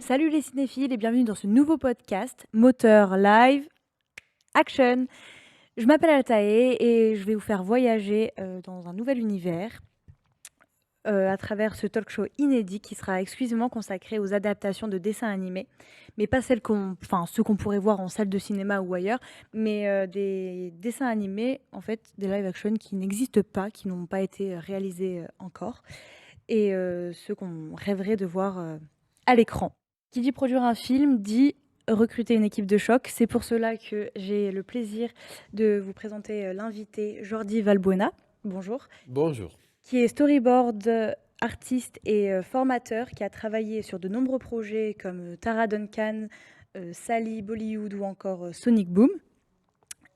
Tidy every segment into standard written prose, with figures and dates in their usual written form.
Salut les cinéphiles et bienvenue dans ce nouveau podcast Moteur Live Action. Je m'appelle Altaï et je vais vous faire voyager dans un nouvel univers à travers ce talk show inédit qui sera exclusivement consacré aux adaptations de dessins animés, mais pas ceux qu'on pourrait voir en salle de cinéma ou ailleurs, mais des dessins animés, en fait, des live action qui n'existent pas, qui n'ont pas été réalisés encore, et ceux qu'on rêverait de voir à l'écran. Qui dit produire un film dit recruter une équipe de choc. C'est pour cela que j'ai le plaisir de vous présenter l'invité Jordi Valbuena. Bonjour. Bonjour. Qui est storyboard artiste et formateur, qui a travaillé sur de nombreux projets comme Tara Duncan, Sally Bollywood ou encore Sonic Boom.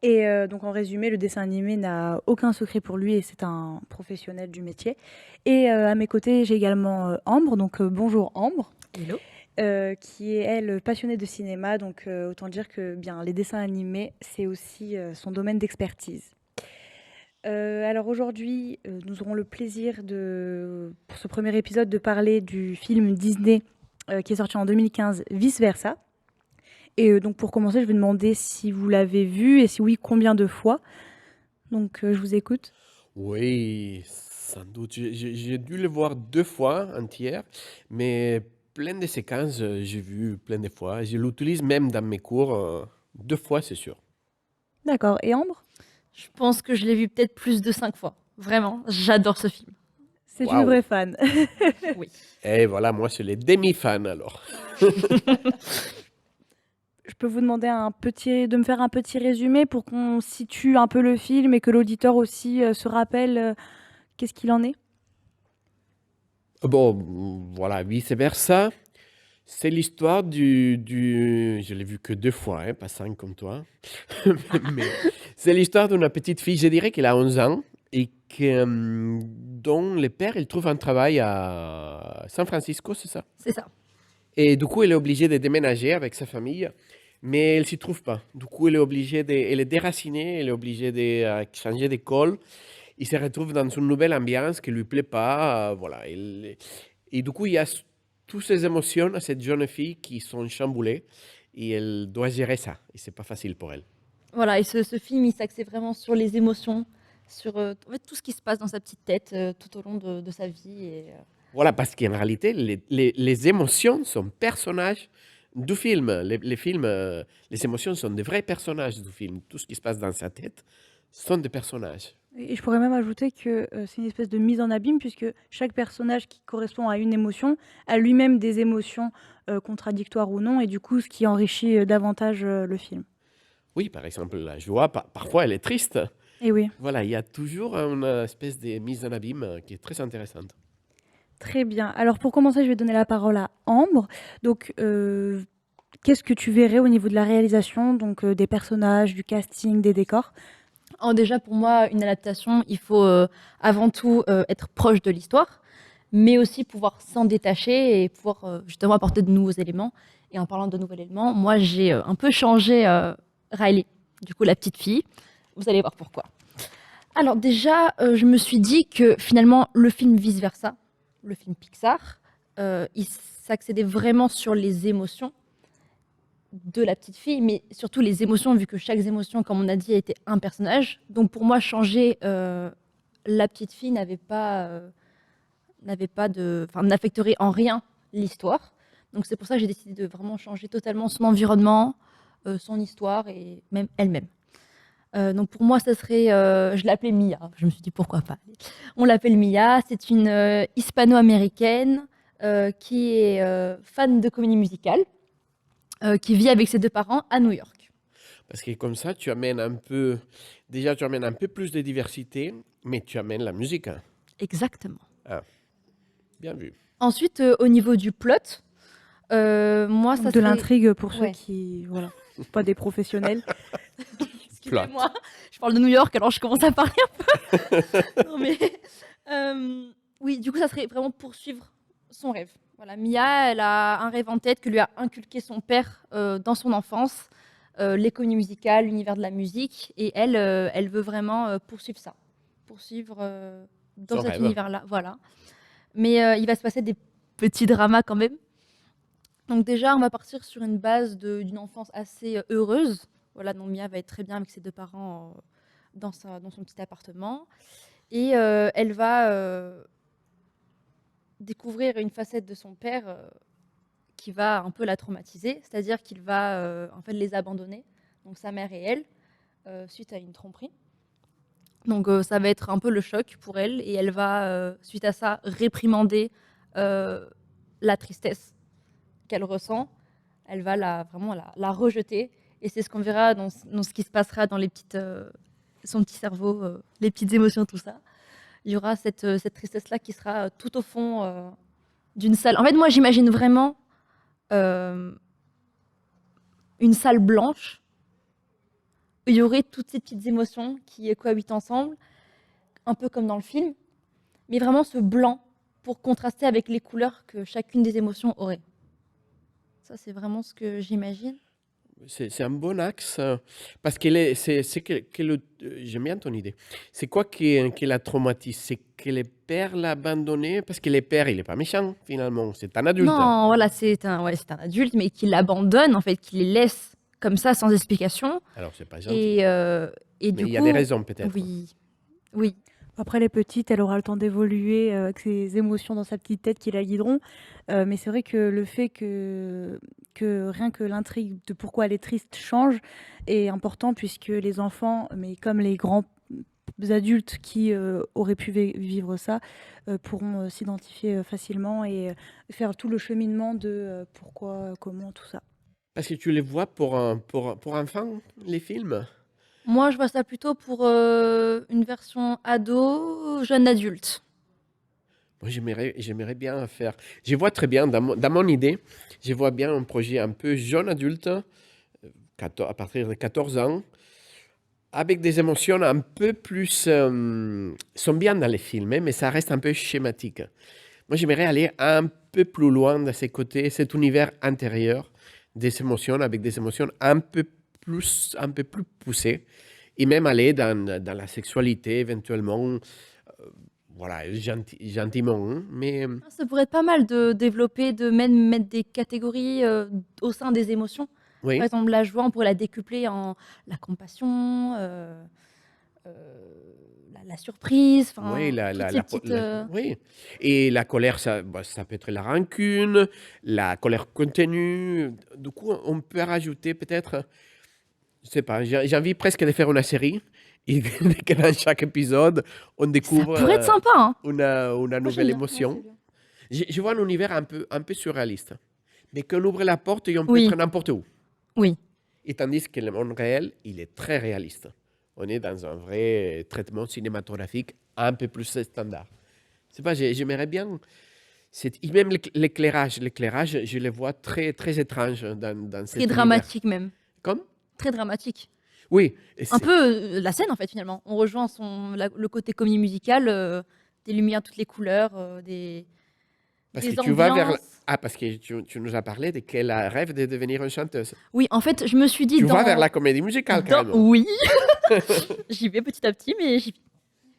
Et donc en résumé, le dessin animé n'a aucun secret pour lui et c'est un professionnel du métier. Et à mes côtés, j'ai également Ambre. Donc bonjour Ambre. Hello. Qui est, elle, passionnée de cinéma. Donc autant dire que bien, les dessins animés, c'est aussi son domaine d'expertise. Alors aujourd'hui, nous aurons le plaisir pour ce premier épisode de parler du film Disney qui est sorti en 2015, Vice Versa. Et donc pour commencer, je vais demander si vous l'avez vu et si oui, combien de fois. Donc je vous écoute. Oui, sans doute. J'ai dû le voir 2 fois entière, mais plein de séquences, j'ai vu plein de fois. Je l'utilise même dans mes cours, 2 fois, c'est sûr. D'accord. Et Ambre? Je pense que je l'ai vu peut-être plus de 5 fois. Vraiment, j'adore ce film. C'est une Waouh! vraie fan. Oui. Et voilà, moi, c'est les demi-fans alors. Je peux vous demander de me faire un petit résumé pour qu'on situe un peu le film et que l'auditeur aussi se rappelle qu'est-ce qu'il en est? Bon, voilà, vice versa. C'est l'histoire je l'ai vu que 2 fois, hein, pas 5 comme toi. Mais c'est l'histoire d'une petite fille, je dirais qu'elle a 11 ans et dont le père, il trouve un travail à San Francisco, c'est ça? C'est ça. Et du coup, elle est obligée de déménager avec sa famille, mais elle s'y trouve pas. Du coup, elle est déracinée, elle est obligée de changer d'école. Il se retrouve dans une nouvelle ambiance qui lui plaît pas, voilà. Et du coup, il y a toutes ces émotions à cette jeune fille qui sont chamboulées et elle doit gérer ça. Et c'est pas facile pour elle. Voilà, et ce film, il s'axait vraiment sur les émotions, sur en fait, tout ce qui se passe dans sa petite tête tout au long de sa vie. Voilà, parce qu'en réalité, les émotions sont personnages du film. Les films, les émotions sont des vrais personnages du film. Tout ce qui se passe dans sa tête sont des personnages. Et je pourrais même ajouter que c'est une espèce de mise en abîme puisque chaque personnage qui correspond à une émotion a lui-même des émotions contradictoires ou non et du coup ce qui enrichit davantage le film. Oui, par exemple, la joie, parfois, elle est triste. Et oui, Voilà, il y a toujours une espèce de mise en abîme qui est très intéressante. très bien. Alors pour commencer, je vais donner la parole à Ambre. Donc qu'est-ce que tu verrais au niveau de la réalisation, donc des personnages, du casting, des décors? Alors déjà, pour moi, une adaptation, il faut avant tout être proche de l'histoire, mais aussi pouvoir s'en détacher et pouvoir justement apporter de nouveaux éléments. Et en parlant de nouveaux éléments, moi, j'ai un peu changé Riley, du coup, la petite fille. Vous allez voir pourquoi. Alors déjà, je me suis dit que finalement, le film Vice Versa, le film Pixar, il s'accédait vraiment sur les émotions de la petite fille, mais surtout les émotions, vu que chaque émotion, comme on a dit, était un personnage. Donc pour moi, changer la petite fille n'affecterait en rien l'histoire. Donc c'est pour ça que j'ai décidé de vraiment changer totalement son environnement, son histoire et même elle-même. Donc pour moi, ça serait, je l'appelais Mia. Je me suis dit pourquoi pas. On l'appelle Mia. C'est une hispano-américaine qui est fan de comédie musicale, qui vit avec ses 2 parents à New York. Parce que comme ça, déjà, tu amènes un peu plus de diversité, mais tu amènes la musique, hein. Exactement. Ah, bien vu. Ensuite, au niveau du plot, moi, Donc ça de serait... l'intrigue pour ceux Ouais. qui, voilà, pas des professionnels. Excusez-moi, je parle de New York, alors je commence à parler un peu. Non, mais, oui, du coup, ça serait vraiment poursuivre son rêve. Voilà, Mia, elle a un rêve en tête que lui a inculqué son père dans son enfance, l'économie musicale, l'univers de la musique, et elle, elle veut vraiment poursuivre ça, poursuivre dans Son cet rêve. univers-là, voilà. Mais il va se passer des petits dramas quand même. Donc déjà, on va partir sur une base d'une enfance assez heureuse. Voilà, donc Mia va être très bien avec ses deux parents dans son petit appartement. Et elle va découvrir une facette de son père qui va un peu la traumatiser, c'est-à-dire qu'il va en fait les abandonner, donc sa mère et elle, suite à une tromperie. Donc ça va être un peu le choc pour elle et elle va, suite à ça, réprimander la tristesse qu'elle ressent. Elle va vraiment la rejeter et c'est ce qu'on verra dans ce qui se passera dans son petit cerveau, les petites émotions, tout ça. Il y aura cette tristesse-là qui sera tout au fond d'une salle. En fait, moi, j'imagine vraiment euh, une salle blanche où il y aurait toutes ces petites émotions qui cohabitent ensemble, un peu comme dans le film, mais vraiment ce blanc pour contraster avec les couleurs que chacune des émotions aurait. Ça, c'est vraiment ce que j'imagine. C'est un bon axe parce j'aime bien ton idée. C'est quoi qui la traumatise? C'est que le père l'a abandonné parce que le père, il n'est pas méchant finalement, c'est un adulte. Non, voilà, c'est un adulte, mais qui l'abandonne, en fait, qui les laisse comme ça, sans explication. Alors, c'est pas gentil. Et Mais du il y a coup, des raisons peut-être. oui, oui. Après, elle est petite, elle aura le temps d'évoluer avec ses émotions dans sa petite tête qui la guideront. Mais c'est vrai que le fait que rien que l'intrigue de pourquoi elle est triste change est important puisque les enfants, mais comme les grands adultes qui auraient pu vivre ça, pourront s'identifier facilement et faire tout le cheminement de pourquoi, comment, tout ça. Parce que tu les vois pour enfants, les films? Moi, je vois ça plutôt pour une version ado, jeune adulte. Moi, j'aimerais bien faire. Je vois très bien, dans mon idée, je vois bien un projet un peu jeune adulte, à partir de 14 ans, avec des émotions un peu plus. Sont bien dans les films, hein, mais ça reste un peu schématique. Moi, j'aimerais aller un peu plus loin de ces côtés, cet univers intérieur des émotions, avec des émotions un peu plus poussées, et même aller dans la sexualité éventuellement, voilà, gentiment, hein, mais Ça pourrait être pas mal de développer, de même mettre des catégories au sein des émotions. Par oui. exemple, la joie, on pourrait la décupler en la compassion, la surprise, Oui, enfin, toutes ces petites... oui. Et la colère, ça, bah, ça peut être la rancune, la colère contenue. Du coup, on peut rajouter peut-être, je sais pas, j'ai envie presque de faire une série et que dans chaque épisode, on Ça découvre pourrait être sympa, hein. une Moi, j'aime nouvelle bien. Ouais, c'est émotion. bien. Je vois un univers un peu surréaliste, mais qu'on ouvre la porte et on peut Oui, être n'importe où. oui. Et tandis que le monde réel, il est très réaliste. On est dans un vrai traitement cinématographique un peu plus standard. C'est pas, j'aimerais bien. Et même l'éclairage, je le vois très, très étrange dans Très cet univers. dramatique même. Comme? Très dramatique. Oui, Un peu la scène, en fait, finalement. On rejoint le côté comédie musicale, des lumières, toutes les couleurs, parce que des tu vas vers. ambiances. Ah, parce que tu nous as parlé de qu'elle rêve de devenir une chanteuse. Oui, en fait, je me suis dit Tu vas vers la comédie musicale, carrément. Oui, j'y vais petit à petit, mais j'y vais.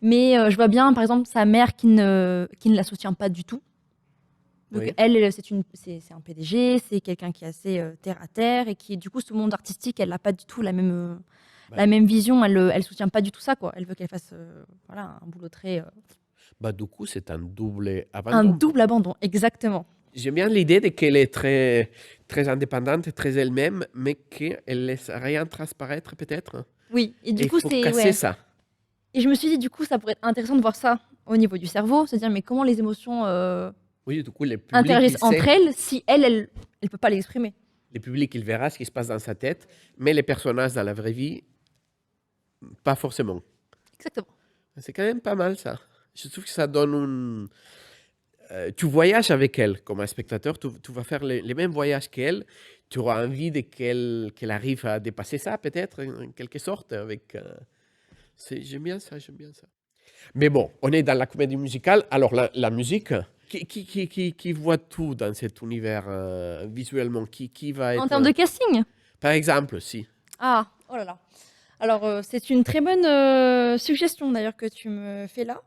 Mais je vois bien, par exemple, sa mère qui ne la soutient pas du tout. Donc Oui. elle, c'est un PDG, c'est quelqu'un qui est assez terre à terre et qui, du coup, ce monde artistique, elle n'a pas du tout Bah, la même vision. Elle soutient pas du tout ça, quoi. Elle veut qu'elle fasse voilà, un boulot très... bah, du coup, c'est un double un abandon. double abandon, exactement. J'aime bien l'idée de qu'elle est très, très indépendante, très elle-même, mais qu'elle laisse rien transparaître, peut-être. Oui, et Et du il coup, faut c'est... casser Ouais. ça. Et je me suis dit, du coup, ça pourrait être intéressant de voir ça au niveau du cerveau, se dire, mais comment les émotions Oui, du coup, le public, il interagissent entre sait. elles si elle peut pas les exprimer. Le public, il verra ce qui se passe dans sa tête, mais les personnages dans la vraie vie, pas forcément. Exactement. C'est quand même pas mal, ça. Je trouve que ça donne tu voyages avec elle comme un spectateur, tu vas faire les mêmes voyages qu'elle, tu auras envie qu'elle arrive à dépasser ça, peut-être, en quelque sorte. J'aime bien ça, j'aime bien ça. Mais bon, on est dans la comédie musicale, alors la musique, qui voit tout dans cet univers visuellement, qui va En être... termes de casting, Par exemple, si. ah, oh là là. Alors, c'est une très bonne suggestion d'ailleurs que tu me fais là.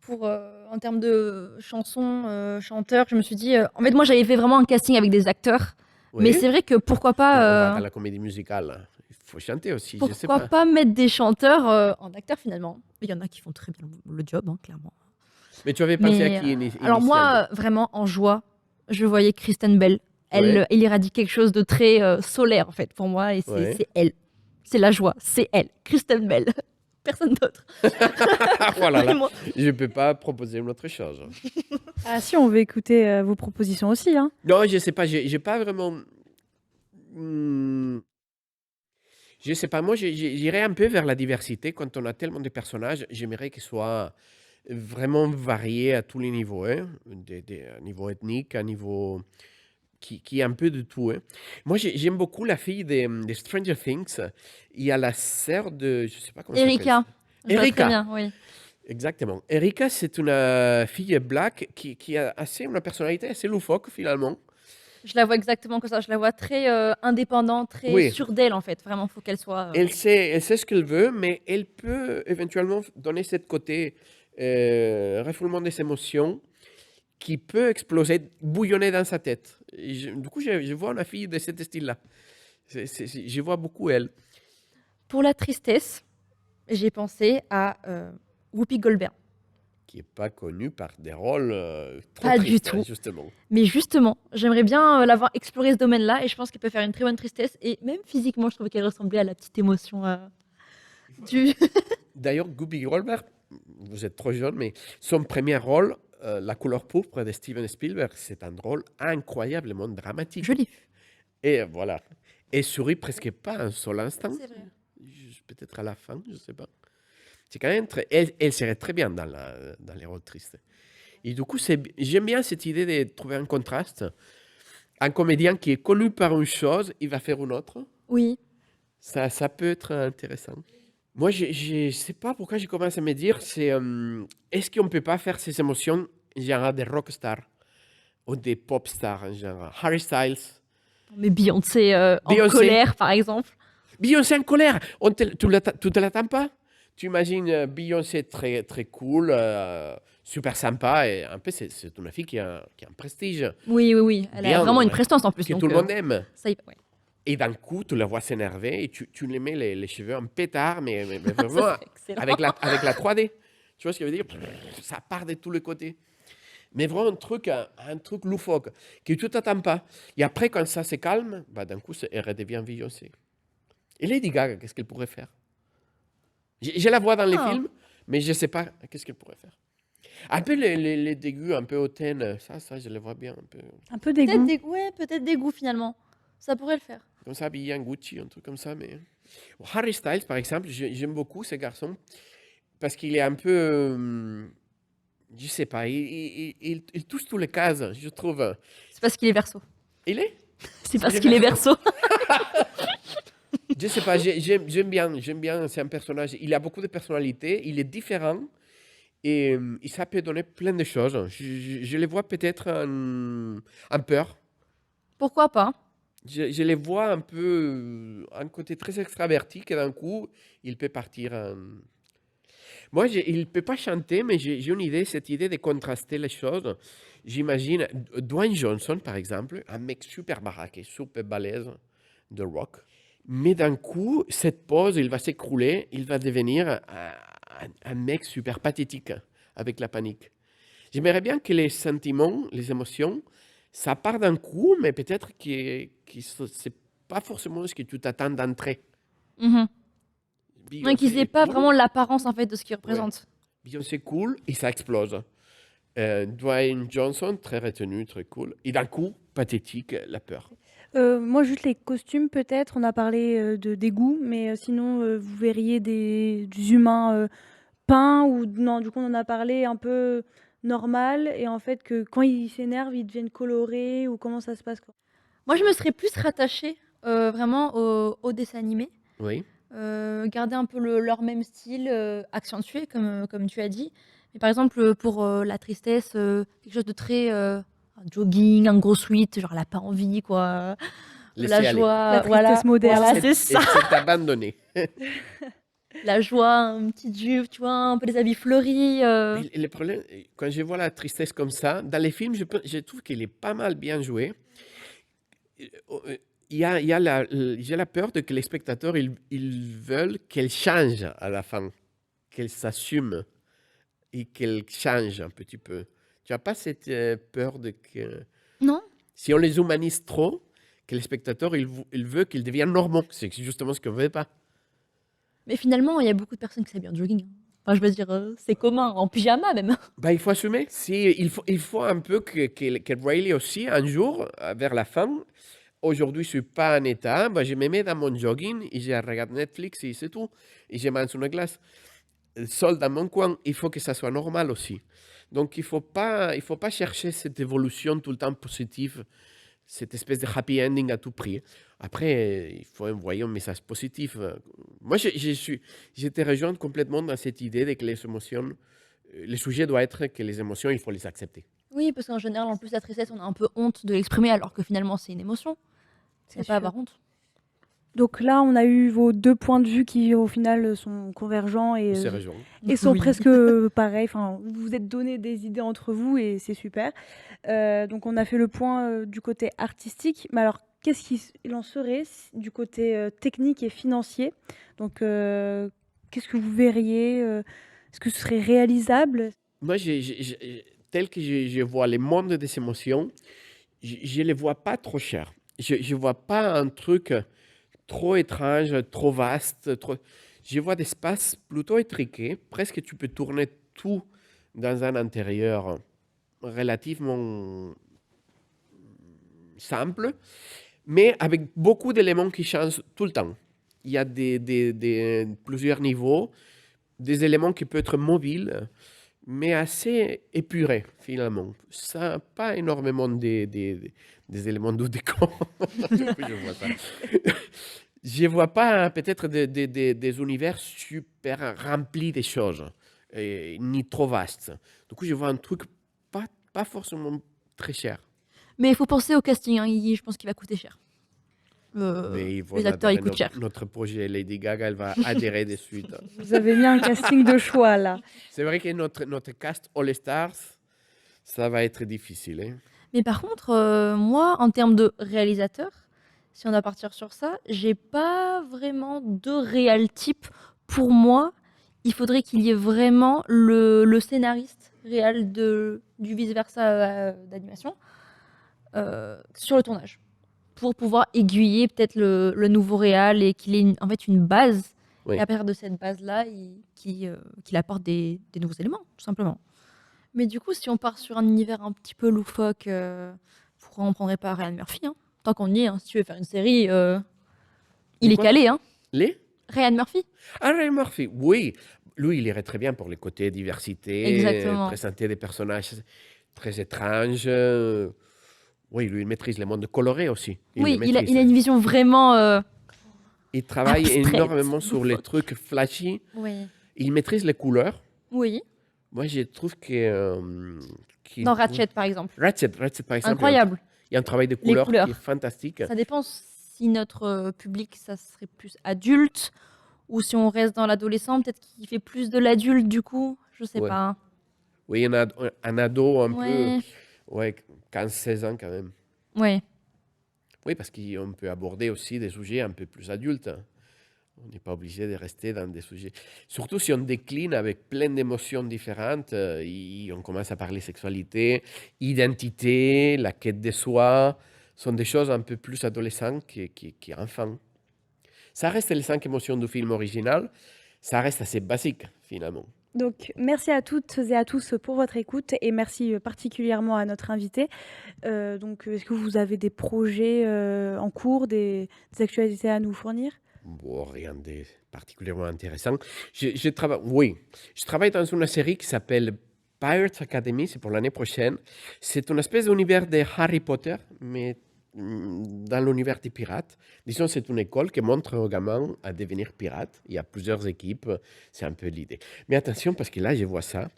En termes de chansons, chanteurs, je me suis dit. En fait, moi, j'avais fait vraiment un casting avec des acteurs. Mais Oui. c'est vrai que pourquoi On va pas, dans la comédie musicale. Il faut chanter aussi, je sais pourquoi pas. pas mettre des chanteurs en acteurs finalement. Il y en a qui font très bien le job, hein, clairement. Mais tu avais pensé à Mais qui alors initialement? moi, vraiment en joie, je voyais Kristen Bell. Ouais, Elle irradie quelque chose de très solaire en fait pour moi et ouais. c'est elle. C'est la joie, c'est elle, Kristen Bell. Personne d'autre. Voilà, là, Vraiment. je peux pas proposer une autre chose. Ah si, on veut écouter vos propositions aussi, hein. Non, je sais pas, j'ai pas vraiment. Hmm, je sais pas, moi j'irais un peu vers la diversité. Quand on a tellement de personnages, j'aimerais qu'ils soient vraiment variés à tous les niveaux, hein. À niveau ethnique, à niveau. Qui est un peu de tout, hein. Moi, j'aime beaucoup la fille des Stranger Things. Il y a la sœur de. Je sais pas comment elle s'appelle. Erika, je vois très Erika, bien, oui. exactement. Erika, c'est une fille black qui a assez une personnalité assez loufoque, finalement. Je la vois exactement comme ça. Je la vois très indépendante, très Oui, sûre d'elle en fait. Vraiment, faut qu'elle soit. elle sait ce qu'elle veut, mais elle peut éventuellement donner ce côté refoulement des émotions qui peut exploser, bouillonner dans sa tête. Du coup, je vois une fille de ce style-là. Je vois beaucoup elle. Pour la tristesse, j'ai pensé à Whoopi Goldberg. Qui n'est pas connue par des rôles trop Pas du tristes, hein, tout. justement. Mais justement, j'aimerais bien l'avoir exploré ce domaine-là et je pense qu'elle peut faire une très bonne tristesse. Et même physiquement, je trouvais qu'elle ressemblait à la petite émotion du. D'ailleurs, Guppy Goldberg, vous êtes trop jeune, mais son premier rôle, La couleur pourpre de Steven Spielberg, c'est un rôle incroyablement dramatique. Joli. Et voilà. Et sourit presque pas un seul instant. C'est vrai. Peut-être à la fin, je ne sais pas. C'est quand même elle serait très bien dans les rôles tristes. Et du coup, j'aime bien cette idée de trouver un contraste. Un comédien qui est connu par une chose, il va faire une autre. Oui. Ça peut être intéressant. Moi, je ne sais pas pourquoi je commence à me dire, est-ce qu'on ne peut pas faire ces émotions genre des rock stars ou des pop stars, genre Harry Styles, Mais Beyoncé en Beyoncé. colère, par exemple. Beyoncé en colère, tu te l'attends pas? Tu imagines Beyoncé très, très cool, super sympa, et un peu, c'est une fille qui a un prestige, Oui, oui, oui. Elle a bien, vraiment une prestance en plus. que Donc, tout le monde aime. ça y ouais. Et d'un coup, tu la vois s'énerver et tu lui mets les cheveux en pétard, mais Ça vraiment serait excellent. avec la 3D. Tu vois ce que je veux dire? Ça part de tous les côtés. Mais vraiment un truc loufoque que tu t'attends pas. Et après, quand ça se calme, bah, d'un coup, elle redevient Beyoncé. Et Lady Gaga, qu'est-ce qu'elle pourrait faire? Je la vois dans les Ah. films, mais je ne sais pas qu'est-ce qu'elle pourrait faire. Un peu les dégus, un peu hautaines, ça, je les vois bien. Un peu, Un peu Peut-être dégoût. des... Ouais, peut-être des goûts finalement. Ça pourrait le faire. comme ça, habillé en Gucci, un truc comme ça. Mais... Harry Styles, par exemple, j'aime beaucoup ce garçon parce qu'il est un peu. Je sais pas, il touche tous les cases, je trouve. C'est parce qu'il est verso. Il est? C'est parce qu'il est verso. Je sais pas, j'aime bien, c'est un personnage. Il a beaucoup de personnalité, il est différent et ça peut donner plein de choses. Je les vois peut-être en peur. Pourquoi pas? Je les vois un peu un côté très extraverti que d'un coup, il peut partir en. Moi, il ne peut pas chanter, mais j'ai une idée, cette idée de contraster les choses. J'imagine Dwayne Johnson, par exemple, un mec super baraqué, super balèze de rock. Mais d'un coup, cette pause, il va s'écrouler, il va devenir un mec super pathétique avec la panique. J'aimerais bien que les sentiments, les émotions, ça part d'un coup, mais peut-être que c'est pas forcément ce que tu t'attends d'entrée. Mhm. Ouais, qu'ils Beyoncé aient est pas cool. vraiment l'apparence en fait de ce qu'il Ouais. représente. Beyoncé cool et ça explose. Dwayne Johnson, très retenu, très cool. Et d'un coup, pathétique, la peur. Moi, juste les costumes, peut-être. On a parlé de dégoût, mais sinon, vous verriez des humains peints ou non, du coup, on en a parlé un peu normal et en fait que quand ils s'énervent, ils deviennent colorés ou comment ça se passe, quoi? Moi, je me serais plus rattachée vraiment au dessin animé. Oui. Garder un peu leur même style, accentué, comme tu as dit. Mais par exemple, pour la tristesse, quelque chose de très un jogging, un gros sweat, genre elle n'a pas envie, quoi. Laissez La aller. joie, La tristesse moderne. Voilà, c'est ça. Elle s'est abandonnée. La joie, un petit jupe, tu vois, un peu des habits fleuris. Mais le problème, quand je vois la tristesse comme ça, dans les films, je trouve qu'il est pas mal bien joué. j'ai la peur de que les spectateurs, ils veulent qu'elle change à la fin, qu'elle s'assume et qu'elle change un petit peu. Tu n'as pas cette peur de que Non? si on les humanise trop, que les spectateurs, ils veulent qu'ils deviennent normaux. C'est justement ce qu'on ne veut pas. Mais finalement, il y a beaucoup de personnes qui s'habillent en jogging. Enfin, je veux dire, c'est commun, en pyjama même. Bah, il faut assumer. Il faut un peu que Riley aussi, un jour, vers la fin, aujourd'hui, je suis pas en état, bah, je me mets dans mon jogging et je regarde Netflix et c'est tout. Et je mange une glace. Seul dans mon coin, il faut que ça soit normal aussi. Donc, il faut pas chercher cette évolution tout le temps positive, cette espèce de happy ending à tout prix. Après, il faut envoyer un message positif. Moi, j'étais rejoint complètement dans cette idée de que les émotions, le sujet doit être que les émotions, il faut les accepter. Oui, parce qu'en général, en plus, la tristesse, on a un peu honte de l'exprimer, alors que finalement, c'est une émotion. C'est C'est sûr. pas avoir honte. Donc là, on a eu vos 2 points de vue qui, au final, sont convergents On s'est rejoint. et sont Oui. presque pareils. Enfin, vous vous êtes donné des idées entre vous et c'est super. Donc on a fait le point, du côté artistique. Mais alors, qu'est-ce qu'il en serait du côté, technique et financier? Donc, qu'est-ce que vous verriez? Est-ce que ce serait réalisable? Moi, tel que je vois le monde des émotions, je ne les vois pas trop chers. Je ne vois pas un truc trop étrange, trop vaste. Je vois des espaces plutôt étriqués. Presque tu peux tourner tout dans un intérieur relativement simple, mais avec beaucoup d'éléments qui changent tout le temps. Il y a plusieurs niveaux, des éléments qui peuvent être mobiles, mais assez épurés finalement. Ça n'a pas énormément des éléments de décor. Je vois ça. Je ne vois pas peut-être des univers super remplis de choses, ni trop vastes. Du coup, je vois un truc pas forcément très cher. Mais il faut penser au casting, hein, je pense qu'il va coûter cher. Mais ils vont Les acteurs, ils adorer coûtent cher. notre projet. Lady Gaga, elle va adhérer de suite. Vous avez mis un casting de choix, là. C'est vrai que notre cast All Stars, ça va être difficile. Hein. Mais par contre, moi, en termes de réalisateur, si on doit partir sur ça, j'ai pas vraiment de réal type. Pour moi, il faudrait qu'il y ait vraiment le scénariste réel du vice-versa d'animation sur le tournage. Pour pouvoir aiguiller peut-être le nouveau réal et qu'il ait en fait une base. Oui. Et à partir de cette base-là, qu'il apporte des nouveaux éléments, tout simplement. Mais du coup, si on part sur un univers un petit peu loufoque, pourquoi on prendrait pas Ryan Murphy, hein? Tant qu'on y est, hein, si tu veux faire une série, il est Quoi? calé. Hein. Les Ryan Murphy. Ryan Murphy, oui. Lui, il irait très bien pour les côtés diversité, Exactement. présenter des personnages très étranges. Oui, lui, il maîtrise le monde coloré aussi. Oui, le il a maîtrise. une vision vraiment. Il travaille abstraite, énormément sur les loufoque. trucs flashy. Oui. Il maîtrise les couleurs. Oui. Moi, je trouve que... Dans Ratchet, par exemple. Ratchet, par exemple. Incroyable. Il y a un travail de Les couleurs couleurs. qui est fantastique. Ça dépend si notre public, ça serait plus adulte ou si on reste dans l'adolescent, peut-être qu'il fait plus de l'adulte du coup. Je sais Ouais. pas. Hein. Oui, il y en a un ado un Ouais. peu... Ouais, 15-16 ans quand même. Ouais. Oui, parce qu'on peut aborder aussi des sujets un peu plus adultes. On n'est pas obligé de rester dans des sujets. Surtout si on décline avec plein d'émotions différentes, on commence à parler sexualité, identité, la quête de soi. Ce sont des choses un peu plus adolescentes qu'enfants. Ça reste les 5 émotions du film original. Ça reste assez basique, finalement. Donc, merci à toutes et à tous pour votre écoute et merci particulièrement à notre invité. Donc, est-ce que vous avez des projets en cours, des actualités à nous fournir? Bon, rien de particulièrement intéressant. Oui, je travaille dans une série qui s'appelle Pirates Academy, c'est pour l'année prochaine. C'est une espèce d'univers de Harry Potter, mais dans l'univers des pirates. Disons, c'est une école qui montre aux gamins à devenir pirates. Il y a plusieurs équipes, c'est un peu l'idée. Mais attention, parce que là, je vois ça.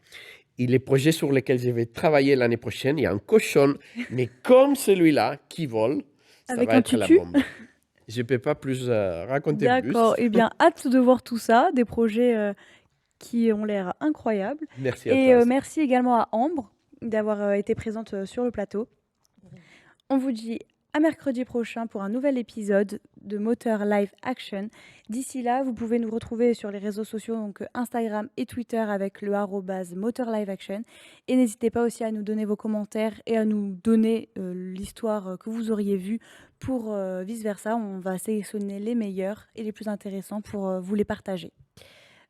Et les projets sur lesquels je vais travailler l'année prochaine, il y a un cochon, mais comme celui-là, qui vole. Ça Avec va un être la tutu? bombe. Je ne peux pas plus raconter plus. D'accord. Eh bien, hâte de voir tout ça, des projets qui ont l'air incroyables. Merci à Et toi. merci également à Ambre d'avoir été présente sur le plateau. On vous dit à mercredi prochain pour un nouvel épisode de Moteur Live Action. D'ici là, vous pouvez nous retrouver sur les réseaux sociaux, donc Instagram et Twitter avec le @Moteur Live Action. Et n'hésitez pas aussi à nous donner vos commentaires et à nous donner l'histoire que vous auriez vue pour vice-versa. On va sélectionner les meilleurs et les plus intéressants pour vous les partager.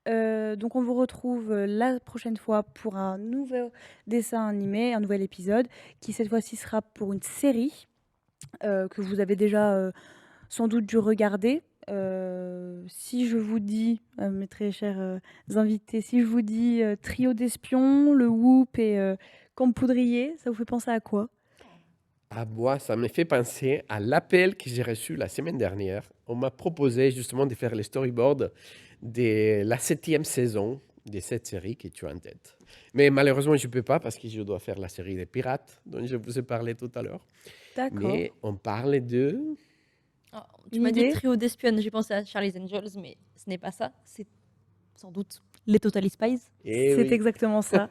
Donc on vous retrouve la prochaine fois pour un nouveau dessin animé, un nouvel épisode qui cette fois-ci sera pour une série que vous avez déjà sans doute dû regarder. Si je vous dis, mes très chers invités, si je vous dis Trio d'espions, Le Whoop et Camp Poudrier, ça vous fait penser à quoi? Ah, moi, ça me fait penser à l'appel que j'ai reçu la semaine dernière. On m'a proposé justement de faire les storyboards de la 7e saison de cette série que tu as en tête. Mais malheureusement, je ne peux pas parce que je dois faire la série des pirates dont je vous ai parlé tout à l'heure. D'accord. Mais on parle de... Ah, tu Une m'as dit idée? trio d'espionnes, j'ai pensé à Charlie's Angels, mais ce n'est pas ça. C'est sans doute les Totally Spies. Eh C'est oui. exactement ça.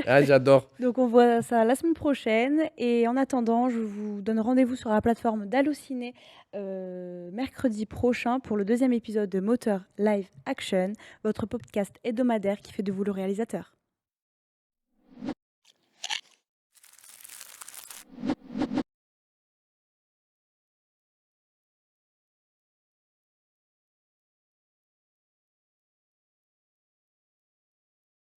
Ah, j'adore. Donc on voit ça la semaine prochaine et en attendant, je vous donne rendez-vous sur la plateforme d'Allociné mercredi prochain pour le deuxième épisode de Moteur Live Action, votre podcast hebdomadaire qui fait de vous le réalisateur.